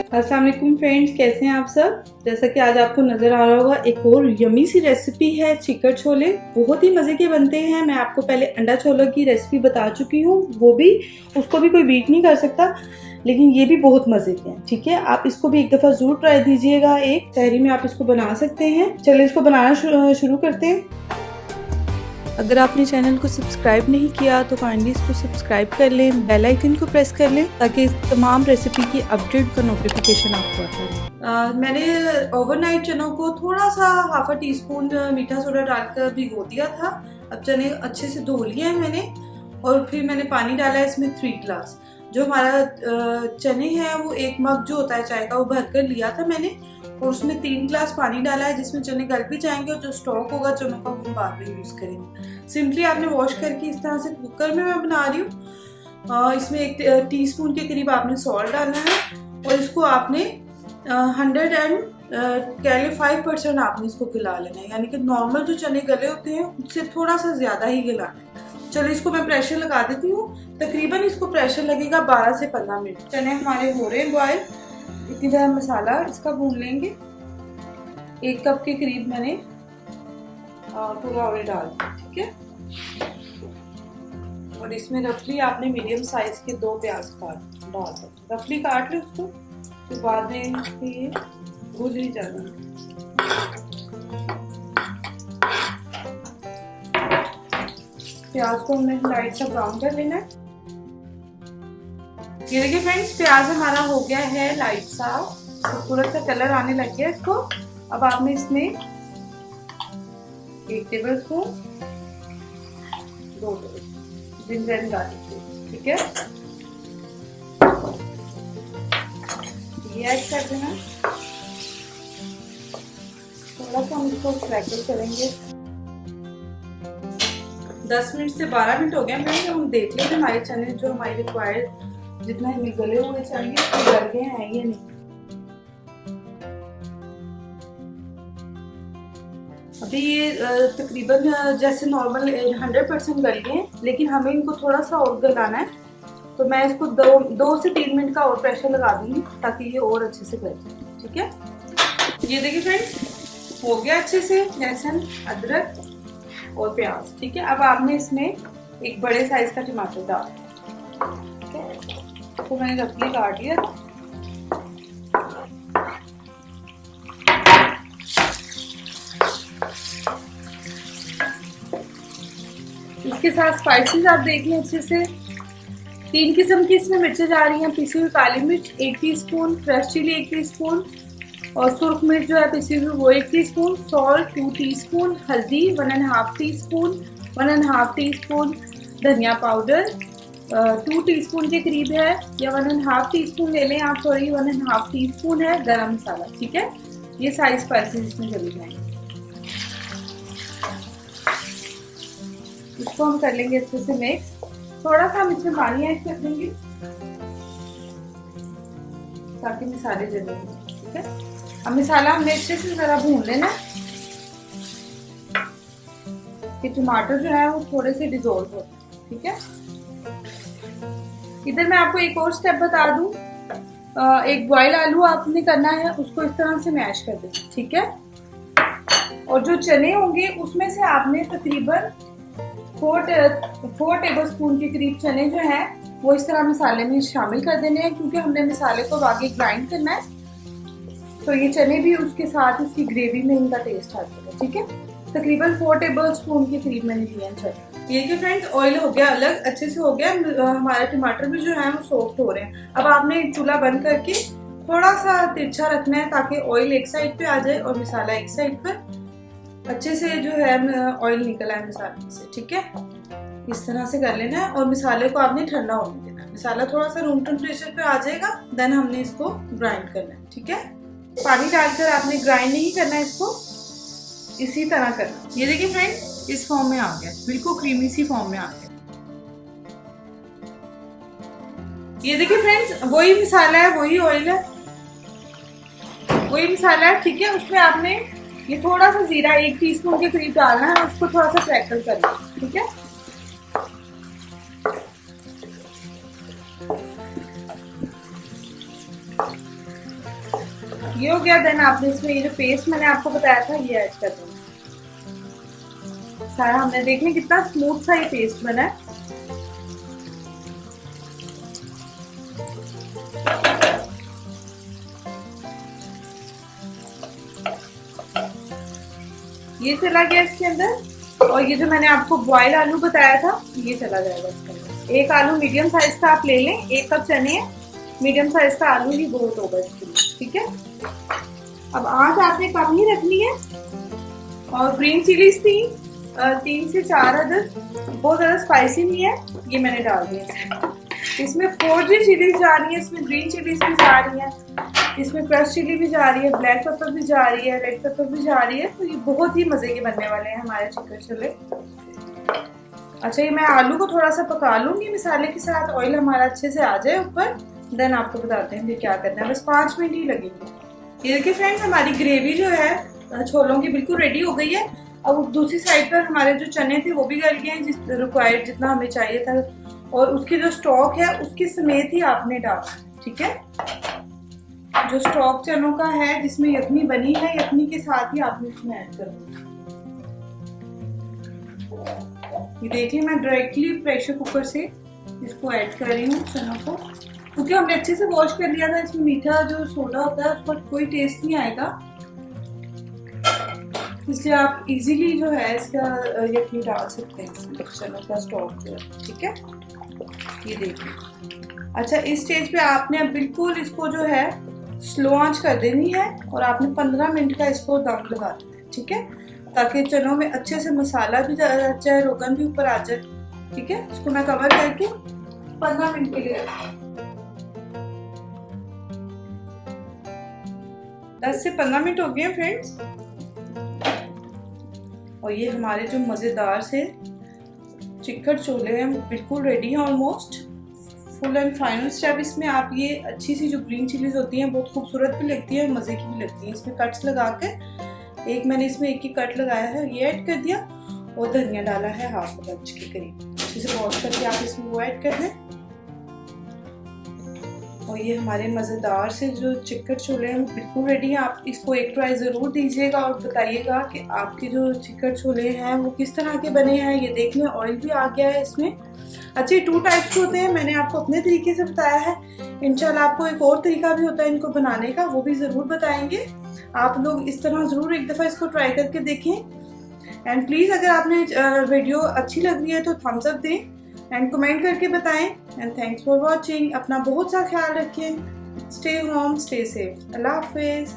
अस्सलाम वालेकुम फ्रेंड्स, कैसे हैं आप सब। जैसा कि आज आपको नज़र आ रहा होगा, एक और यमी सी रेसिपी है चिकन छोले। बहुत ही मज़े के बनते हैं। मैं आपको पहले अंडा छोलों की रेसिपी बता चुकी हूँ, उसको भी कोई बीट नहीं कर सकता, लेकिन ये भी बहुत मज़े के हैं। ठीक है, आप इसको भी एक दफ़ा ज़रूर ट्राई दीजिएगा। एक सहरी में आप इसको बना सकते हैं। चलिए इसको बनाना शुरू करते हैं। अगर आपने चैनल को सब्सक्राइब नहीं किया तो काइंडली इसको सब्सक्राइब कर लें, बेल आइकन को प्रेस कर लें ताकि तमाम रेसिपी की अपडेट का नोटिफिकेशन आपको आता रहे। मैंने ओवरनाइट चनों को थोड़ा सा ½ टीस्पून मीठा सोडा डालकर भिगो दिया था। अब चने अच्छे से धो लिए हैं मैंने, और फिर मैंने पानी डाला है इसमें 3 ग्लास। जो हमारा चने हैं वो 1 मग जो होता है चाय का, वो भर कर लिया था मैंने, और उसमें 3 ग्लास पानी डाला है, जिसमें चने गल भी जाएंगे और जो स्टॉक होगा चनों का वो बाद में यूज करेंगे। सिंपली आपने वॉश करके इस तरह से कुकर में मैं बना रही हूँ। इसमें 1 टीस्पून के करीब आपने सॉल्ट डालना है, और इसको आपने 105% आपने इसको गला लेना है, यानी कि नॉर्मल जो चने गले होते हैं उससे थोड़ा सा ज्यादा ही गलाना है। चलो इसको मैं प्रेशर लगा देती हूँ। तकरीबन इसको प्रेशर लगेगा 12 से 15 मिनट। चने हमारे हो रहे हैं बॉयल। इतनी देर मसाला इसका भून लेंगे। 1 कप के करीब मैंने पूरा ऑयल डाल दिया। ठीक है, और इसमें रफली आपने मीडियम साइज के 2 प्याज काट डाल सकते, रफली काट ले उसको, फिर बाद में ये भून ही जाना। प्याज को हमने लाइट सा ब्राउन कर लेना है। ये देखिए फ्रेंड्स, प्याज हमारा हो गया है लाइट सा, खूबसूरत सा कलर आने लग गया इसको। अब आपने इसमें 1 table spoon 2 ginger garlic paste, ठीक है, ये ऐड कर देना। थोड़ा सा हम इसको क्रैकल करेंगे। 10 मिनट से 12 मिनट हो गया मैंने। हम देख लेंगे हमारे चने जो हमारे रिक्वायर्ड जितना हमें गले हुए चाहिए तो गल गए हैं या नहीं। अभी ये तकरीबन जैसे नॉर्मल 100% गल गए हैं, लेकिन हमें इनको थोड़ा सा और गलाना है। तो मैं इसको 2 से 3 मिनट का और प्रेशर लगा दूंगी ताकि ये और अच्छे से गल जाए। ठीक है, ये देखिए फ्रेंड्स, हो गया अच्छे से लहसुन, अदरक और प्याज। ठीक है, अब आपने इसमें 1 बड़े साइज का टमाटर डाल, ठीक है, तो मैंने रफली काट लिया था। इसके साथ स्पाइसेस आप देख लें अच्छे से। 3 किस्म की इसमें मिर्चें जा रही हैं। पिसी हुई काली मिर्च 1 टीस्पून, फ्रेश चिली 1 टीस्पून, और सुर्ख मिर्च जो है पिसी हुई वो 1 टीस्पून, सॉल्ट 2 टीस्पून, हल्दी 1½ टीस्पून, 1½ टीस्पून धनिया पाउडर 2 टीस्पून के करीब है, या 1½ टीस्पून ले लें आप, सॉरी 1½ टीस्पून है गरम मसाला। ठीक है, ये सारी स्पाइसेस इसमें चली जाएंगे। इसको हम कर लेंगे अच्छे से मिक्स। थोड़ा सा हम इसमें पानी ऐड कर देंगे ताकि मसाले जले। ठीक है, अब मसाला हमने अच्छे से जरा भून लेना कि टमाटर जो है वो थोड़े से डिजोल्व हो। ठीक है, इधर मैं आपको एक और स्टेप बता दूं। 1 बॉयल आलू आपने करना है, उसको इस तरह से मैश कर देना। ठीक है, और जो चने होंगे उसमें से आपने तकरीबन 4 टेबल स्पून के करीब चने जो हैं वो इस तरह मसाले में शामिल कर देने हैं, क्योंकि हमने मसाले को आगे ग्राइंड करना है, तो ये चने भी उसके साथ इसकी ग्रेवी में इनका टेस्ट आ जाएगा। ठीक है, तकरीबन 4 टेबल स्पून के करीब मैंने लिया चने। ये कि फ्रेंड्स, ऑयल हो गया अलग, अच्छे से हो गया। हमारे टमाटर भी जो है वो सॉफ्ट हो रहे हैं। अब आपने चूल्हा बंद करके थोड़ा सा तिरछा रखना है ताकि ऑयल एक साइड पे आ जाए और मसाला एक साइड पर अच्छे से जो है ऑयल निकल आए मसाले से। ठीक है, इस तरह से कर लेना है, और मसाले को आपने ठंडा होने देना है। मसाला थोड़ा सा रूम टेम्परेचर पे आ जाएगा, देन हमने इसको ग्राइंड करना है। ठीक है, पानी डालकर आपने ग्राइंड नहीं करना है, इसको इसी तरह करना। ये देखिए फ्रेंड, इस फॉर्म में आ गया, बिल्कुल क्रीमी सी फॉर्म में आ गया। ये देखिए फ्रेंड्स, वही मसाला है, वही ऑयल है, वही मसाला है। ठीक है, उसमें आपने ये थोड़ा सा जीरा 1 टीस्पून के करीब डालना है, उसको थोड़ा सा क्रैकल करना है। ठीक है, ये हो गया। देन आपने इसमें ये जो पेस्ट मैंने आपको बताया था ये ऐड कर देना सारा। हमने देखिए कितना स्मूथ सा ये पेस्ट बना है। ये चला गया इसके अंदर। और ये जो मैंने आपको बॉयल आलू बताया था ये चला जाएगा इसके अंदर। एक आलू मीडियम साइज का आप ले लें, 1 कप चने हैं, मीडियम साइज का आलू ही बहुत होगा इसके लिए, ठीक है। अब आंच आपने कम ही रखनी है। और ग्रीन चिलीज थी 3 से 4 अदद, बहुत ज्यादा स्पाइसी नहीं है, ये मैंने डाल दिया। इसमें 4G चिलीज जा रही है, इसमें ग्रीन चिलीज भी जा रही है, इसमें क्रश चिली भी जा रही है, ब्लैक पेपर भी जा रही है, रेड पेपर भी जा रही है। तो ये बहुत ही मजे के बनने वाले हैं हमारे चिकन छोले। अच्छा, ये मैं आलू को थोड़ा सा पका लूंगी मसाले के साथ, ऑयल हमारा अच्छे से आ जाए ऊपर, देन आपको बताते हैं क्या करना है। बस 5 मिनट ही लगेंगे। ये देखिए फ्रेंड्स, हमारी ग्रेवी जो है छोलों की बिल्कुल रेडी हो गई है। अब दूसरी साइड पर हमारे जो चने थे वो भी गल गए हैं, जिस रिक्वायर्ड जितना हमें चाहिए था। और उसकी जो स्टॉक है उसके समेत ही आपने डालना है, ठीक है। जो स्टॉक चनों का है जिसमें यखनी बनी है, यखनी के साथ ही आपने इसमें ऐड करना। ये देखिए मैं डायरेक्टली प्रेशर कुकर से इसको ऐड कर रही हूँ चनों को, क्योंकि हमने अच्छे से वॉश कर लिया था। इसमें मीठा जो सोडा होता है उसका कोई टेस्ट नहीं आएगा, इसलिए आप इजीली जो है इसका यखनी डाल सकते हैं इसमें चनों का स्टॉक जो है, ठीक है। ये देखिए। अच्छा, इस स्टेज पे आपने अब बिल्कुल इसको जो है स्लो आंच कर देनी है और आपने 15 मिनट का इसको दम लगा देना है, ठीक है, ताकि चनों में अच्छे से मसाला भी आ जाए, रोगन भी ऊपर आ जाए, ठीक है। इसको मैं कवर करके 15 मिनट के लिए 10 से 15 मिनट हो गए फ्रेंड्स। और ये हमारे जो मज़ेदार से चिकन छोले हैं बिल्कुल रेडी हैं almost. Full and final step इसमें आप ये अच्छी सी जो ग्रीन चिलीज होती हैं बहुत खूबसूरत भी लगती है, मज़े की भी लगती है। इसमें कट्स लगा के एक मैंने इसमें एक ही कट लगाया है, ये ऐड कर दिया। और धनिया डाला है हाफ इंच के करीब, इसे वॉश करके आप इसमें वो ऐड कर दें। और ये हमारे मज़ेदार से जो चिकन छोले हैं बिल्कुल रेडी हैं। आप इसको एक ट्राई ज़रूर दीजिएगा और बताइएगा कि आपके जो चिकन छोले हैं वो किस तरह के बने हैं। ये देखने ऑयल भी आ गया है इसमें। अच्छा, 2 टाइप्स के होते हैं, मैंने आपको अपने तरीके से बताया है। इंशाल्लाह आपको एक और तरीका भी होता है इनको बनाने का, वो भी ज़रूर बताएंगे। आप लोग इस तरह ज़रूर एक दफ़ा इसको ट्राई करके देखें। एंड प्लीज़ अगर आपने वीडियो अच्छी लग रही है तो थम्स अप दें एंड कमेंट करके बताएं। And thanks for watching. अपना बहुत सा ख्याल रखें। Stay home, stay safe. अल्लाह हाफिज़।